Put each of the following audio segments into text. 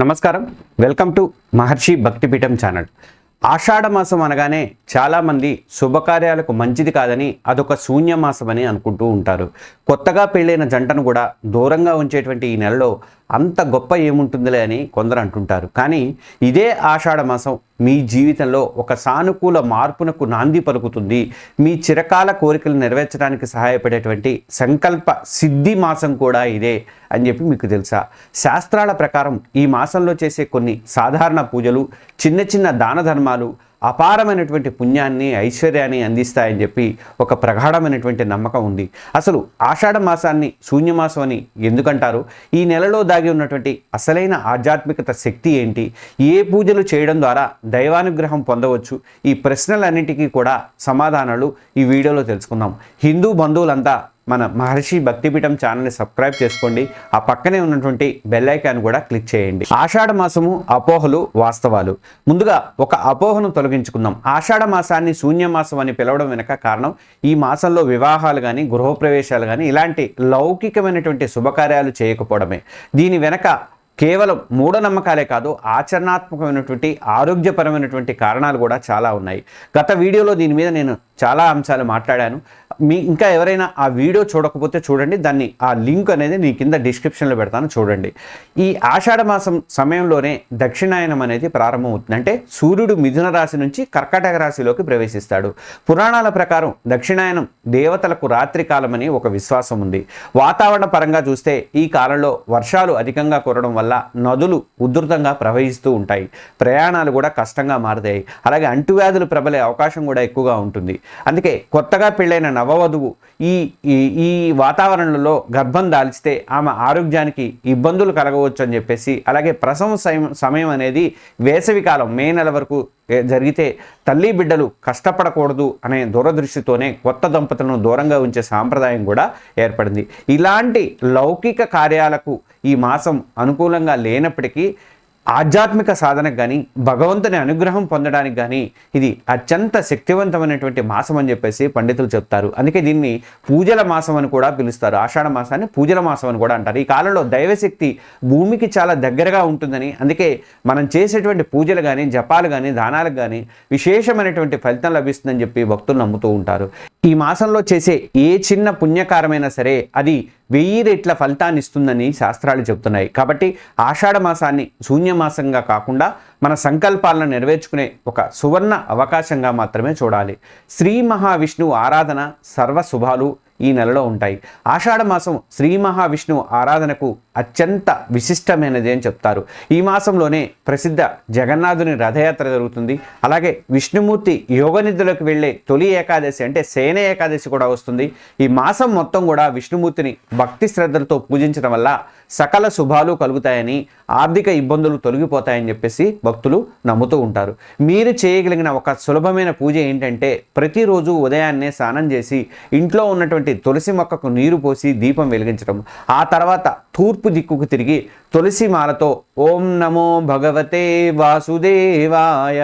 నమస్కారం, welcome to Maharshi భక్తిపీఠం channel. ఆషాఢ మాసం అనగానే చాలామంది శుభకార్యాలకు మంచిది కాదని అదొక శూన్యమాసం అని అనుకుంటూ ఉంటారు. కొత్తగా పెళ్ళైన జంటను కూడా దూరంగా ఉంచేటువంటి ఈ నెలలో అంత గొప్ప ఏముంటుందిలే అని కొందరు అంటుంటారు. కానీ ఇదే ఆషాఢ మాసం మీ జీవితంలో ఒక సానుకూల మార్పునకు నాంది పలుకుతుంది. మీ చిరకాల కోరికలు నెరవేర్చడానికి సహాయపడేటువంటి సంకల్ప సిద్ధి మాసం కూడా ఇదే అని చెప్పి మీకు తెలుసా? శాస్త్రాల ప్రకారం ఈ మాసంలో చేసే కొన్ని సాధారణ పూజలు, చిన్న చిన్న దాన ధర్మాలు అపారమైనటువంటి పుణ్యాన్ని, ఐశ్వర్యాన్ని అందిస్తాయని చెప్పి ఒక ప్రగాఢమైనటువంటి నమ్మకం ఉంది. అసలు ఆషాఢ మాసాన్ని శూన్యమాసం అని ఎందుకంటారు? ఈ నెలలో దాగి ఉన్నటువంటి అసలైన ఆధ్యాత్మికత శక్తి ఏంటి? ఏ పూజలు చేయడం ద్వారా దైవానుగ్రహం పొందవచ్చు? ఈ ప్రశ్నలన్నిటికీ కూడా సమాధానాలు ఈ వీడియోలో తెలుసుకుందాం. హిందూ బంధువులంతా మన మహర్షి భక్తిపీఠం ఛానల్ని సబ్స్క్రైబ్ చేసుకోండి. ఆ పక్కనే ఉన్నటువంటి బెల్ ఐకాన్ కూడా క్లిక్ చేయండి. ఆషాఢ మాసము అపోహలు, వాస్తవాలు. ముందుగా ఒక అపోహను తొలగించుకుందాం. ఆషాఢ మాసాన్ని శూన్యమాసం అని పిలవడం వెనక కారణం ఈ మాసంలో వివాహాలు కానీ, గృహప్రవేశాలు కానీ ఇలాంటి లౌకికమైనటువంటి శుభకార్యాలు చేయకపోవడమే. దీని వెనక కేవలం మూఢనమ్మకాలే కాదు, ఆచరణాత్మకమైనటువంటి ఆరోగ్యపరమైనటువంటి కారణాలు కూడా చాలా ఉన్నాయి. గత వీడియోలో దీని మీద నేను చాలా అంశాలు మాట్లాడాను. ఇంకా ఎవరైనా ఆ వీడియో చూడకపోతే చూడండి, ఆ లింక్ అనేది నీ కింద డిస్క్రిప్షన్లో పెడతాను, చూడండి. ఈ ఆషాఢ మాసం సమయంలోనే దక్షిణాయనం అనేది ప్రారంభమవుతుంది. అంటే సూర్యుడు మిథున రాశి నుంచి కర్కాటక రాశిలోకి ప్రవేశిస్తాడు. పురాణాల ప్రకారం దక్షిణాయనం దేవతలకు రాత్రి కాలం అని ఒక విశ్వాసం ఉంది. వాతావరణ పరంగా చూస్తే ఈ కాలంలో వర్షాలు అధికంగా కురవడం వల్ల నదులు ఉధృతంగా ప్రవహిస్తూ ఉంటాయి. ప్రయాణాలు కూడా కష్టంగా మారుతాయి. అలాగే అంటువ్యాధులు ప్రబలే అవకాశం కూడా ఎక్కువగా ఉంటుంది. అందుకే కొత్తగా పెళ్ళైన నవవధువు ఈ వాతావరణంలో గర్భం దాల్చితే ఆమె ఆరోగ్యానికి ఇబ్బందులు కలగవచ్చు అని చెప్పేసి, అలాగే ప్రసవ సమయం అనేది వేసవి కాలం మే నెల వరకు జరిగితే తల్లి బిడ్డలు కష్టపడకూడదు అనే దూరదృష్టితోనే కొత్త దంపతులను దూరంగా ఉంచే సాంప్రదాయం కూడా ఏర్పడింది. ఇలాంటి లౌకిక కార్యాలకు ఈ మాసం అనుకూలంగా లేనప్పటికీ ఆధ్యాత్మిక సాధనకు కానీ, భగవంతుని అనుగ్రహం పొందడానికి కానీ ఇది అత్యంత శక్తివంతమైనటువంటి మాసం అని చెప్పేసి పండితులు చెప్తారు. అందుకే దీన్ని పూజల మాసం అని కూడా పిలుస్తారు. ఆషాఢ మాసాన్ని పూజల మాసం అని కూడా అంటారు. ఈ కాలంలో దైవశక్తి భూమికి చాలా దగ్గరగా ఉంటుందని, అందుకే మనం చేసేటువంటి పూజలు కానీ, జపాలు కానీ, దానాలకు కానీ విశేషమైనటువంటి ఫలితం లభిస్తుందని చెప్పి భక్తులు నమ్ముతూ ఉంటారు. ఈ మాసంలో చేసే ఏ చిన్న పుణ్యకారమైనా సరే అది 1000 రెట్ల ఫలితాన్ని ఇస్తుందని శాస్త్రాలు చెబుతున్నాయి. కాబట్టి ఆషాఢ మాసాన్ని శూన్యమాసంగా కాకుండా మన సంకల్పాలను నెరవేర్చుకునే ఒక సువర్ణ అవకాశంగా మాత్రమే చూడాలి. శ్రీ మహావిష్ణువు ఆరాధన సర్వ శుభాలు ఈ నెలలో ఉంటాయి. ఆషాఢ మాసం శ్రీ మహావిష్ణువు ఆరాధనకు అత్యంత విశిష్టమైనది అని చెప్తారు. ఈ మాసంలోనే ప్రసిద్ధ జగన్నాథుని రథయాత్ర జరుగుతుంది. అలాగే విష్ణుమూర్తి యోగనిద్రలోకి వెళ్ళే తొలి ఏకాదశి అంటే శయన ఏకాదశి కూడా వస్తుంది. ఈ మాసం మొత్తం కూడా విష్ణుమూర్తిని భక్తి శ్రద్ధలతో పూజించడం వల్ల సకల శుభాలు కలుగుతాయని, ఆర్థిక ఇబ్బందులు తొలగిపోతాయని చెప్పేసి భక్తులు నమ్ముతూ ఉంటారు. మీరు చేయగలిగిన ఒక సులభమైన పూజ ఏంటంటే ప్రతిరోజు ఉదయాన్నే స్నానం చేసి ఇంట్లో ఉన్నటువంటి తులసి మొక్కకు నీరు పోసి దీపం వెలిగించడం. ఆ తర్వాత తూర్పు దిక్కుకు తిరిగి తులసి మాలతో ఓం నమో భగవతే వాసుదేవాయ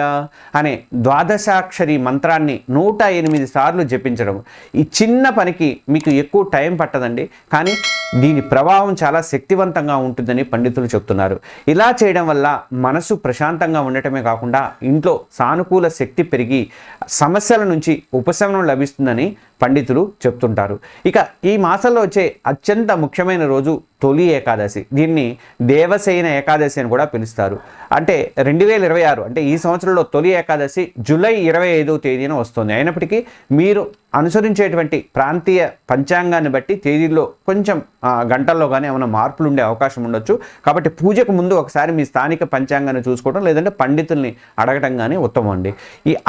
అనే ద్వాదశాక్షరి మంత్రాన్ని 108 సార్లు జపించడం. ఈ చిన్న పనికి మీకు ఎక్కువ టైం పట్టదండి, కానీ దీని ప్రభావం చాలా శక్తివంతంగా ఉంటుందని పండితులు చెప్తున్నారు. ఇలా చేయడం వల్ల మనసు ప్రశాంతంగా ఉండటమే కాకుండా ఇంట్లో సానుకూల శక్తి పెరిగి సమస్యల నుంచి ఉపశమనం లభిస్తుందని పండితులు చెప్తుంటారు. ఇక ఈ మాసంలో వచ్చే అత్యంత ముఖ్యమైన రోజు తొలి ఏకాదశి. దీన్ని దేవసేన ఏకాదశి అని కూడా పిలుస్తారు. అంటే 2026 అంటే ఈ సంవత్సరంలో తొలి ఏకాదశి జూలై 25వ తేదీన వస్తుంది. అయినప్పటికీ మీరు అనుసరించేటువంటి ప్రాంతీయ పంచాంగాన్ని బట్టి తేదీల్లో కొంచెం గంటల్లో కానీ ఏమైనా మార్పులు ఉండే అవకాశం ఉండొచ్చు. కాబట్టి పూజకు ముందు ఒకసారి మీ స్థానిక పంచాంగాన్ని చూసుకోవడం, లేదంటే పండితుల్ని అడగటం కానీ ఉత్తమం అండి.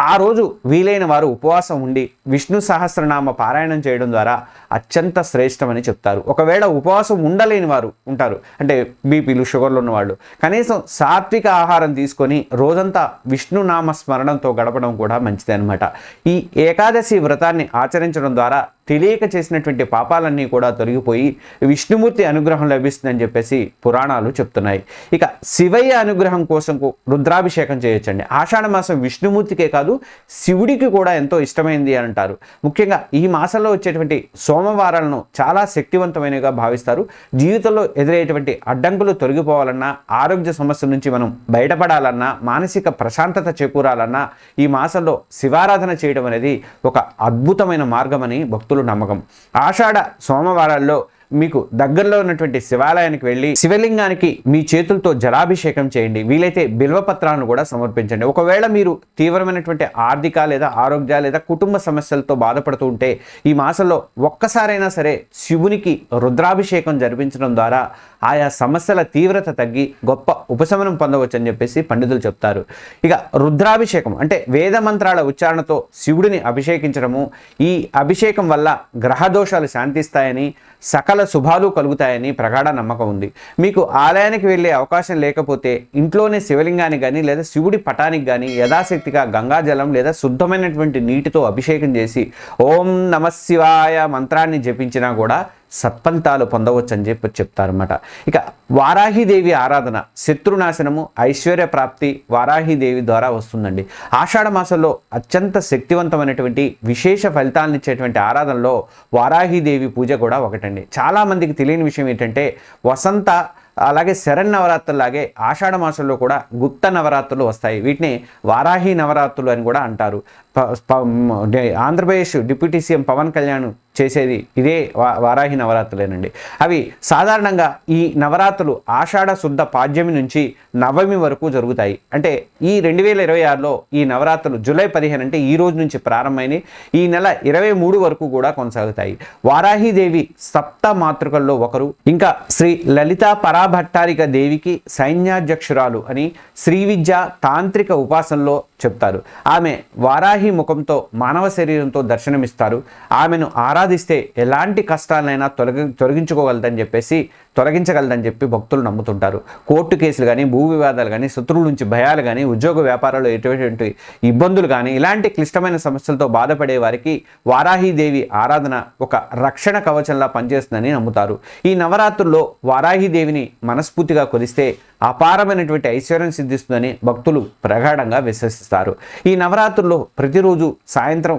ఆ రోజు వీలైన వారు ఉపవాసం ఉండి విష్ణు సహస్రనామ పారాయణం చేయడం ద్వారా అత్యంత శ్రేష్టమని చెప్తారు. ఒకవేళ ఉపవాసం ఉండలేని వారు ఉంటారు, అంటే బీపీలు, షుగర్లు ఉన్నవాళ్ళు, కనీసం సాత్విక ఆహారం తీసుకొని రోజంతా విష్ణునామ స్మరణంతో గడపడం కూడా మంచిది అనమాట. ఈ ఏకాదశి వ్రతాన్ని ఆచరించడం ద్వారా తెలియక చేసినటువంటి పాపాలన్నీ కూడా తొలగిపోయి విష్ణుమూర్తి అనుగ్రహం లభిస్తుందని చెప్పేసి పురాణాలు చెప్తున్నాయి. ఇక శివయ్య అనుగ్రహం కోసం రుద్రాభిషేకం చేయొచ్చండి. ఆషాఢ మాసం విష్ణుమూర్తికే కాదు శివుడికి కూడా ఎంతో ఇష్టమైంది అని అంటారు. ముఖ్యంగా ఈ మాసంలో వచ్చేటువంటి సోమవారాలను చాలా శక్తివంతమైనవిగా భావిస్తారు. జీవితంలో ఎదురయ్యేటువంటి అడ్డంకులు తొలగిపోవాలన్నా, ఆరోగ్య సమస్యల నుంచి మనం బయటపడాలన్నా, మానసిక ప్రశాంతత చేకూరాలన్నా ఈ మాసంలో శివారాధన చేయడం అనేది ఒక అద్భుతమైన మార్గమని భక్తుల నమ్మకం. ఆషాఢ సోమవారాల్లో మీకు దగ్గరలో ఉన్నటువంటి శివాలయానికి వెళ్ళి శివలింగానికి మీ చేతులతో జలాభిషేకం చేయండి. వీలైతే బిల్వపత్రాలను కూడా సమర్పించండి. ఒకవేళ మీరు తీవ్రమైనటువంటి ఆర్థిక లేదా ఆరోగ్య లేదా కుటుంబ సమస్యలతో బాధపడుతూ ఉంటే ఈ మాసంలో ఒక్కసారైనా సరే శివునికి రుద్రాభిషేకం జరిపించడం ద్వారా ఆయా సమస్యల తీవ్రత తగ్గి గొప్ప ఉపశమనం పొందవచ్చు అని చెప్పేసి పండితులు చెప్తారు. ఇక రుద్రాభిషేకం అంటే వేద మంత్రాల ఉచ్చారణతో శివుడిని అభిషేకించడము, ఈ అభిషేకం వల్ల గ్రహ దోషాలు శాంతిస్తాయని, సకల శుభాలు కలుగుతాయని ప్రగాఢ నమ్మకం ఉంది. మీకు ఆలయానికి వెళ్ళే అవకాశం లేకపోతే ఇంట్లోనే శివలింగానికి కానీ లేదా శివుడి పటానికి కానీ యథాశక్తిగా గంగాజలం లేదా శుద్ధమైనటువంటి నీటితో అభిషేకం చేసి ఓం నమః శివాయ మంత్రాన్ని జపించినా కూడా సత్ఫలితాలు పొందవచ్చు అని చెప్తారన్నమాట. ఇక వారాహీదేవి ఆరాధన శత్రునాశనము, ఐశ్వర్య ప్రాప్తి వారాహీదేవి ద్వారా వస్తుందండి. ఆషాఢ మాసంలో అత్యంత శక్తివంతమైనటువంటి విశేష ఫలితాలను ఇచ్చేటువంటి ఆరాధనలో వారాహీదేవి పూజ కూడా ఒకటండి. చాలామందికి తెలియని విషయం ఏంటంటే వసంత అలాగే శరన్నవరాత్రులాగే ఆషాఢ మాసంలో కూడా గుప్త నవరాత్రులు వస్తాయి. వీటిని వారాహి నవరాత్రులు అని కూడా అంటారు. ఆంధ్రప్రదేశ్ డిప్యూటీ సీఎం పవన్ కళ్యాణ్ చేసేది ఇదే వారాహి నవరాత్రులేనండి. అవి సాధారణంగా ఈ నవరాత్రులు ఆషాఢ శుద్ధ పాడ్యమి నుంచి నవమి వరకు జరుగుతాయి. అంటే ఈ 2026లో ఈ నవరాత్రులు జూలై 15 అంటే ఈ రోజు నుంచి ప్రారంభమైనవి ఈ నెల 23 వరకు కూడా కొనసాగుతాయి. వారాహిదేవి సప్త మాతృకల్లో ఒకరు. ఇంకా శ్రీ లలిత పరాభట్టారిక దేవికి సైన్యాధ్యక్షురాలు అని శ్రీ విద్య తాంత్రిక ఉపాసనలో చెప్తారు. ఆమె వారాహి ముఖంతో మానవ శరీరంతో దర్శనమిస్తారు. ఆమెను ఆరాధిస్తే ఎలాంటి కష్టాలైనా తొలగించగలదని చెప్పి భక్తులు నమ్ముతుంటారు. కోర్టు కేసులు కానీ, భూ వివాదాలు కానీ, శత్రువుల నుంచి భయాలు కానీ, ఉద్యోగ వ్యాపారాల్లో ఎటువంటి ఇబ్బందులు కానీ, ఇలాంటి క్లిష్టమైన సమస్యలతో బాధపడే వారికి వారాహీదేవి ఆరాధన ఒక రక్షణ కవచంలా పనిచేస్తుందని నమ్ముతారు. ఈ నవరాత్రుల్లో వారాహీదేవిని మనస్ఫూర్తిగా కొలిస్తే అపారమైనటువంటి ఐశ్వర్యం సిద్ధిస్తుందని భక్తులు ప్రగాఢంగా విశ్వసిస్తారు. ఈ నవరాత్రుల్లో ప్రతిరోజు సాయంత్రం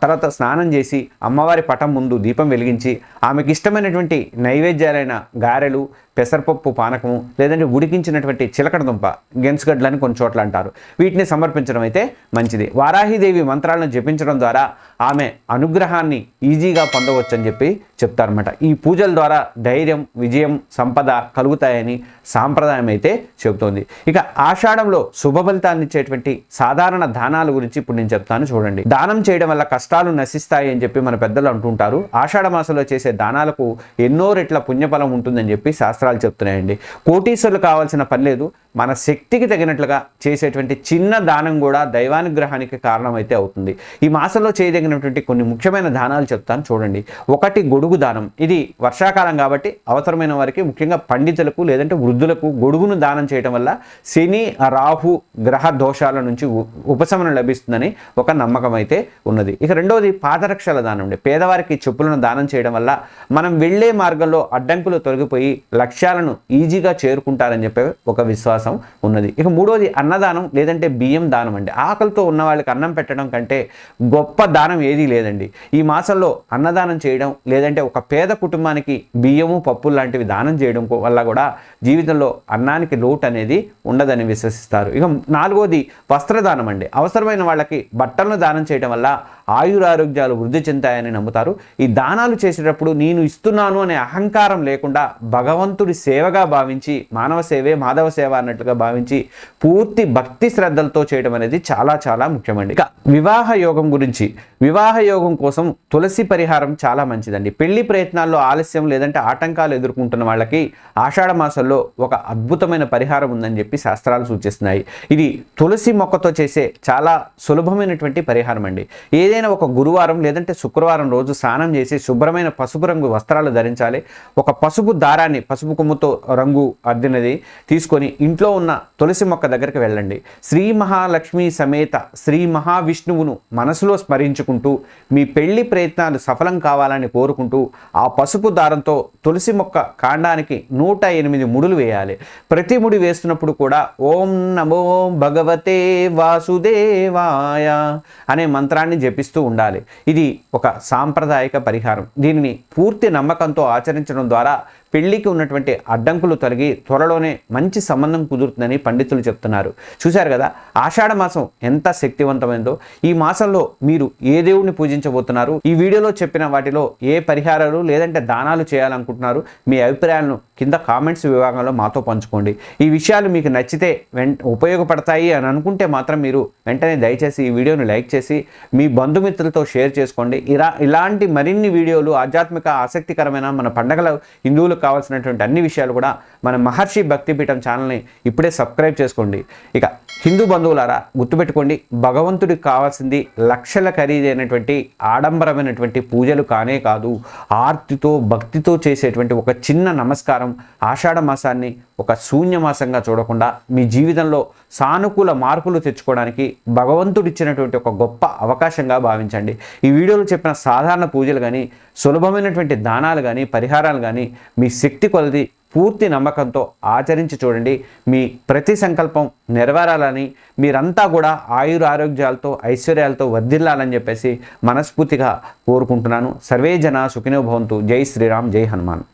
తర్వాత స్నానం చేసి అమ్మవారి పటం ముందు దీపం వెలిగించి ఆమెకి ఇష్టమైనటువంటి నైవేద్యాలైన గారెలు, పెసరపప్పు పానకము లేదంటే ఉడికించినటువంటి చిలకడ దుంప, గెన్స్గడ్లని కొన్ని చోట్ల అంటారు, వీటిని సమర్పించడం అయితే మంచిది. వారాహిదేవి మంత్రాలను జపించడం ద్వారా ఆమె అనుగ్రహాన్ని ఈజీగా పొందవచ్చు అని చెప్పి చెప్తారన్నమాట. ఈ పూజల ద్వారా ధైర్యం, విజయం, సంపద కలుగుతాయని సాంప్రదాయం అయితే చెబుతోంది. ఇక ఆషాఢంలో శుభ ఫలితాన్ని ఇచ్చేటువంటి సాధారణ దానాల గురించి ఇప్పుడు నేను చెప్తాను చూడండి. దానం చేయడం వల్ల కష్టాలు నశిస్తాయి అని చెప్పి మన పెద్దలు అంటుంటారు. ఆషాఢ మాసంలో చేసే దానాలకు ఎన్నో రెట్ల పుణ్యఫలం ఉంటుందని చెప్పి శాస్త్రాలు చెప్తున్నాయండి. కోటీశ్వరులు కావాల్సిన పని లేదు. మన శక్తికి తగినట్లుగా చేసేటువంటి చిన్న దానం కూడా దైవానుగ్రహానికి కారణమైతే అవుతుంది. ఈ మాసంలో చేయదగినటువంటి కొన్ని ముఖ్యమైన దానాలు చెప్తాను చూడండి. ఒకటి గొడుగు దానం. ఇది వర్షాకాలం కాబట్టి అవసరమైన వారికి, ముఖ్యంగా పండితులకు లేదంటే వృద్ధులకు గొడుగును దానం చేయడం వల్ల శని, రాహు గ్రహ దోషాల నుంచి ఉపశమనం లభిస్తుందని ఒక నమ్మకం అయితే ఉన్నది. ఇక రెండవది పాదరక్షల దానం అండి. పేదవారికి చెప్పులను దానం చేయడం వల్ల మనం వెళ్ళే మార్గంలో అడ్డంకులు తొలగిపోయి లక్ష్యాలను ఈజీగా చేరుకుంటారని చెప్పే ఒక విశ్వాసం ఉన్నది. ఇక మూడోది అన్నదానం లేదంటే బియ్యం దానం అండి. ఆకలితో ఉన్న వాళ్ళకి అన్నం పెట్టడం కంటే గొప్ప దానం ఏదీ లేదండి. ఈ మాసంలో అన్నదానం చేయడం లేదంటే ఒక పేద కుటుంబానికి బియ్యము, పప్పులు లాంటివి దానం చేయడం వల్ల కూడా జీవితంలో అన్నానికి లోటు అనేది ఉండదని విశ్వసిస్తారు. ఇక నాలుగోది వస్త్రదానం అండి. అవసరమైన వాళ్ళకి బట్టలను దానం చేయడం వల్ల ఆయురారోగ్యాలు వృద్ధి చెందాయని నమ్ముతారు. ఈ దానాలు చేసేటప్పుడు నేను ఇస్తున్నాను అనే అహంకారం లేకుండా భగవంతుడి సేవగా భావించి, మానవ సేవే మాధవ సేవ అన్నట్లుగా భావించి పూర్తి భక్తి శ్రద్ధలతో చేయడం అనేది చాలా చాలా ముఖ్యమండి. ఇక వివాహ యోగం గురించి. వివాహ యోగం కోసం తులసి పరిహారం చాలా మంచిదండి. పెళ్లి ప్రయత్నాల్లో ఆలస్యం లేదంటే ఆటంకాలు ఎదుర్కొంటున్న వాళ్ళకి ఆషాఢ మాసంలో ఒక అద్భుతమైన పరిహారం ఉందని చెప్పి శాస్త్రాలు సూచిస్తున్నాయి. ఇది తులసి మొక్కతో చేసే చాలా సులభమైనటువంటి పరిహారం అండి. ఏదైనా ఒక గురువారం లేదంటే శుక్రవారం రోజు స్నానం చేసి శుభ్రమైన పసుపు రంగు వస్త్రాలు ధరించాలి. ఒక పసుపు దారాన్ని, పసుపు కొమ్ముతో రంగు అద్దినది తీసుకొని ఇంట్లో ఉన్న తులసి మొక్క దగ్గరికి వెళ్ళండి. శ్రీ మహాలక్ష్మి సమేత శ్రీ మహావిష్ణువును మనసులో స్మరించుకుంటూ మీ పెళ్లి ప్రయత్నాలు సఫలం కావాలని కోరుకుంటూ ఆ పసుపు దారంతో తులసి మొక్క కాండానికి 108 ముడులు వేయాలి. ప్రతి ముడి వేస్తున్నప్పుడు కూడా ఓం నమో భగవతే వాసుదేవాయ అనే మంత్రాన్ని జపిస్తూ ఉండాలి. ఇది ఒక సాంప్రదాయక పరిహారం. దీనిని పూర్తి నమ్మకంతో ఆచరించడం ద్వారా పెళ్లికి ఉన్నటువంటి అడ్డంకులు తొలగి త్వరలోనే మంచి సంబంధం కుదురుతుందని పండితులు చెప్తున్నారు. చూశారు కదా ఆషాఢ మాసం ఎంత శక్తివంతమైందో. ఈ మాసంలో మీరు ఏ దేవుడిని పూజించబోతున్నారు, ఈ వీడియోలో చెప్పిన వాటిలో ఏ పరిహారాలు లేదంటే దానాలు చేయాలనుకుంటున్నారు, మీ అభిప్రాయాలను కింద కామెంట్స్ విభాగంలో మాతో పంచుకోండి. ఈ విషయాలు మీకు నచ్చితే ఉపయోగపడతాయి అని అనుకుంటే మాత్రం మీరు వెంటనే దయచేసి ఈ వీడియోని లైక్ చేసి మీ బంధుమిత్రులతో షేర్ చేసుకోండి. ఇలాంటి మరిన్ని వీడియోలు ఆధ్యాత్మిక ఆసక్తికరమైన మన పండగల హిందువులకు కావాల్సినటువంటి అన్ని విషయాలు కూడా మన మహర్షి భక్తిపీఠం ఛానల్ని ఇప్పుడే సబ్స్క్రైబ్ చేసుకోండి. ఇక హిందూ బంధువులారా గుర్తుపెట్టుకోండి, భగవంతుడికి కావాల్సింది లక్షల ఖరీదైనటువంటి ఆడంబరమైనటువంటి పూజలు కానే కాదు, ఆర్తితో భక్తితో చేసేటువంటి ఒక చిన్న నమస్కారం. ఆషాఢ మాసాన్ని ఒక శూన్యమాసంగా చూడకుండా మీ జీవితంలో సానుకూల మార్పులు తెచ్చుకోవడానికి భగవంతుడిచ్చినటువంటి ఒక గొప్ప అవకాశంగా భావించండి. ఈ వీడియోలో చెప్పిన సాధారణ పూజలు కానీ, సులభమైనటువంటి దానాలు కానీ, పరిహారాలు కానీ మీ శక్తి కొలది పూర్తి నమ్మకంతో ఆచరించి చూడండి. మీ ప్రతి సంకల్పం నెరవేరాలని, మీరంతా కూడా ఆయురారోగ్యాలతో ఐశ్వర్యాలతో వర్ధిల్లాలని చెప్పేసి మనస్ఫూర్తిగా కోరుకుంటున్నాను. సర్వే జన సుఖినో భవంతు. జై శ్రీరామ్, జై హనుమాన్.